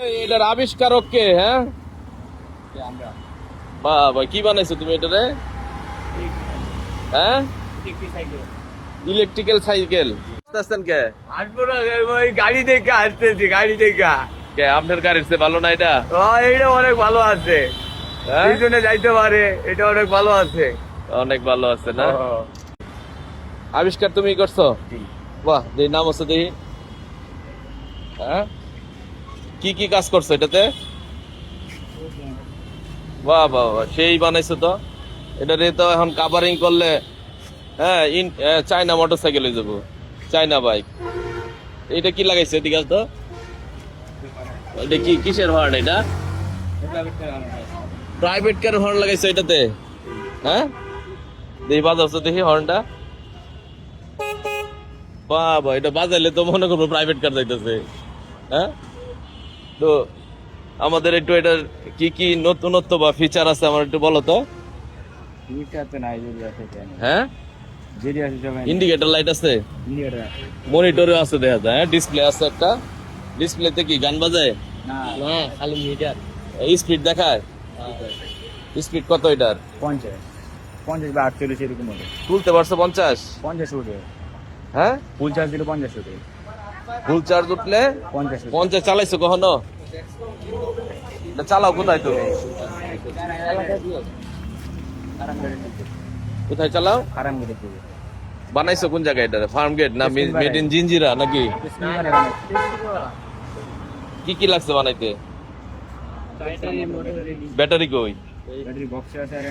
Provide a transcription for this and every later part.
এটার আবিষ্কারক কে? হ্যাঁ, বাবা কি বানাইছো তুমি এটারে? হ্যাঁ, ইলেকট্রিক্যাল সাইকেল আসতেছেন কে? আসবো না, ওই গাড়ি দেখে আসতেছি, গাড়ি দেখে। কে আপনার গাড়ির চেয়ে ভালো না এটা? এইটা অনেক ভালো আছে, হ্যাঁ, দুইজনে যাইতে পারে, এটা অনেক ভালো আছে। অনেক ভালো আছে না? আবিষ্কার তুমি করছো? বাহ, দেখি নাম আছে দেখি। হ্যাঁ, কি কি কাজ করছো এটাতে? বাহ বাহ বাহ, সেই বানাইছো তো। এটারে তো এখন কাভারিং করলে হ্যাঁ চায়না মোটর সাইকেল হয়ে যাবো, চায়না বাইক। এটা কি লাগাইছে এদিকে তো? এটা কি কিসের হর্ন এটা? প্রাইভেট কার হর্ন লাগাইছে এটাতে? হ্যাঁ, দেখি বাজাচ্ছ দেখি হর্নটা। বাবা, এটা বাজাইলে তো মনে করবো প্রাইভেট কার যাইতেছে। হ্যাঁ, তো আমাদের একটু এটার কি কি নতুনত্ব বা ফিচার আছে আমার একটু বলো তো। হ্যাঁ, ইন্ডিকেটর লাইট আছে, মনিটরে আছে দেখা যায়, হ্যাঁ ডিসপ্লে আছে একটা। ডিসপ্লেতে কি গান বাজায়? না, খালি মিটার। স্পিড দেখায়? স্পিড কত এটার? 50 50 বা 48 এরকম হবে। তুলতে পারছো 50? 50 উঠে, হ্যাঁ, ফুল চার্জ দিলে 50 উঠে। ফুল চার্জ উঠলে 50 50 চালাইছো কখনো? না, চালাও কোথায় তুমি? কোথায় চালাও? আরাম করে দিবে। বানাইছো কোন জায়গায় এটা? ফার্ম গেট না মেড ইন জিঞ্জিরা নাকি? কি কি লাগছে বানাইতে? ব্যাটারি কই? ব্যাটারি বক্সে আছে, আর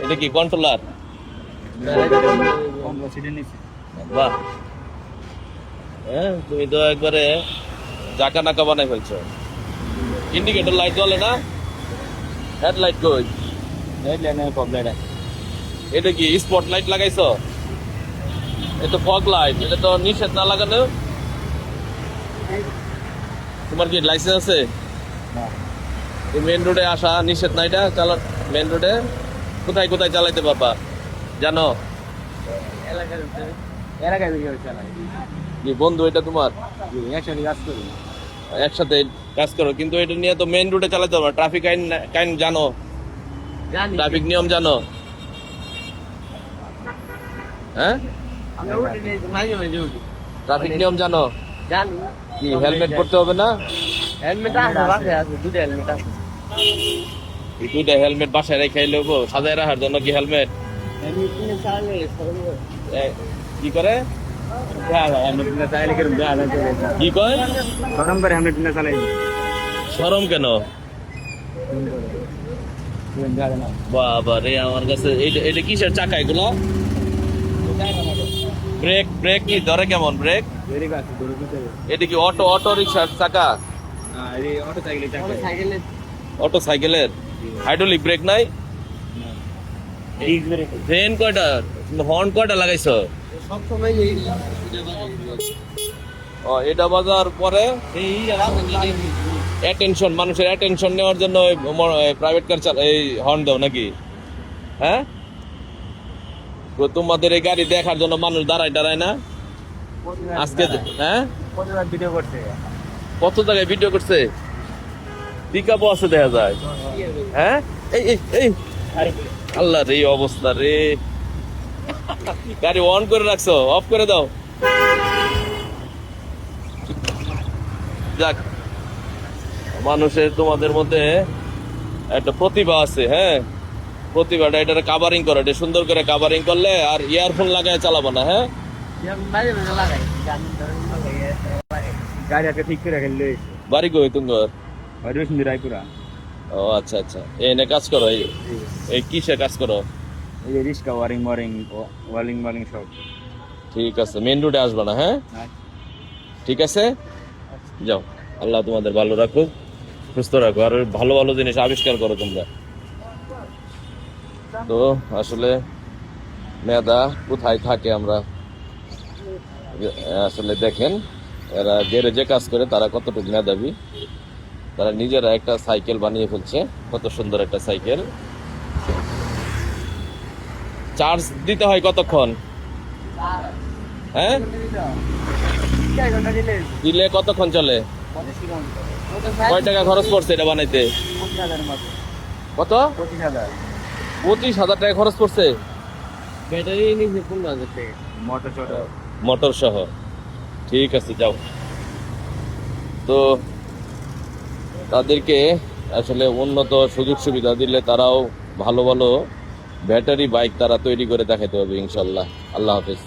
এটা কি কন্ট্রোলার? বাহ, হ্যাঁ তুমি তো একবারে জাকা নাকা বানাই ফেলছো। ইন্ডিকেটর লাইট জ্বলে না? হেডলাইট কই? এটা কি স্পট লাইট লাগাইছো? এটা ফগ লাইট, এটা তো নিষেধ না লাগানো। তোমার কি লাইসেন্স আছে? মেন রোডে আসা নিষেধ না এটা চালা? মেন রোডে কোথায় কোথায় চালাইতে পারবা জানো? কি বন্ধু এটা তোমার? একসাথে কাজ করো, কিন্তু এটা নিয়ে তো মেন রোডে চালাতে পারবা। ট্রাফিক আইন আইন জানো? ট্রাফিক নিয়ম জানো? হ্যাঁ, ট্রাফিক নিয়ম জানো? কি হেলমেট পরতে হবে না? এই দুইটা হেলমেট বাসায় রেখে নেবো সাজায় রাখার জন্য? কি হেলমেট কি করে? কি কয়? শরম কেন? বাবা রে, আমার কাছে এটা কিসের চাকা এগুলো? ব্রেক ব্রেক কি ধরে কেমন ব্রেক? এটা কি অটো অটো রিক্সার চাকা? অটো সাইকেলের হাইড্রোলিক ব্রেক নাই? ফ্রেন কয়টা, হর্ন কয়টা লাগাইছো? ও, এটা বাজার পরে অ্যাটেনশন, মানুষের অ্যাটেনশন নেওয়ার জন্য প্রাইভেট কার এই হর্ন দাও নাকি? হ্যাঁ, তো তোমাদের এই গাড়ি দেখার জন্য মানুষ দাঁড়ায় দাঁড়ায় না আজকে? হ্যাঁ, কত জায়গায় ভিডিও করছে, পিকআপও আছে দেখা যায়। হ্যাঁ, এই এই এই আল্লাহ রে, এই অবস্থা রে। গাড়ি অন করে রাখছো, অফ করে দাও। যাক, মানুষের তোমাদের মধ্যে একটা প্রতিভা আছে। হ্যাঁ, প্রতিভাটা এটা কাভারিং করো, এটা সুন্দর করে কাভারিং করলে আর ইয়ারফোন লাগায় চালাবো না। হ্যাঁ, বাড়ি কই তুঙ্গর? রায়পুরা। ও আচ্ছা আচ্ছা, এনে কাজ করো? এই কিসে কাজ করো? রিক্সা ওয়ারিং ওয়ারিং সব। ঠিক আছে, মেন রোডে আসবা না? হ্যাঁ, ঠিক আছে, যাও। আল্লাহ তোমাদের ভালো রাখুক, সুস্থ রাখো, আর ভালো ভালো জিনিস আবিষ্কার করো তোমরা। তো আসলে মেধা কোথায় থাকে আমরা আসলে দেখেন, এরা গ্যারেজে কাজ করে তারা কতটুকু মেধাবী। তারা নিজেরা একটা সাইকেল বানিয়ে ফেলছে, কত সুন্দর একটা সাইকেল। চার্জ দিতে হয় কতক্ষণ? হ্যাঁ, দিলে কতক্ষণ চলে? কয় টাকা খরচ পড়ছে এটা বানাইতে? কত? 25,000 টাকা খরচ পড়ছে ব্যাটারি নিচে 15,000 টাকা মোটর সহ। ঠিক আছে, যাও। তো তাদেরকে আসলে উন্নত সুযোগ সুবিধা দিলে তারাও ভালো ভালো ব্যাটারি বাইক তারা তৈরি করে দেখাতে হবে ইনশাল্লাহ। আল্লাহ হাফেজ।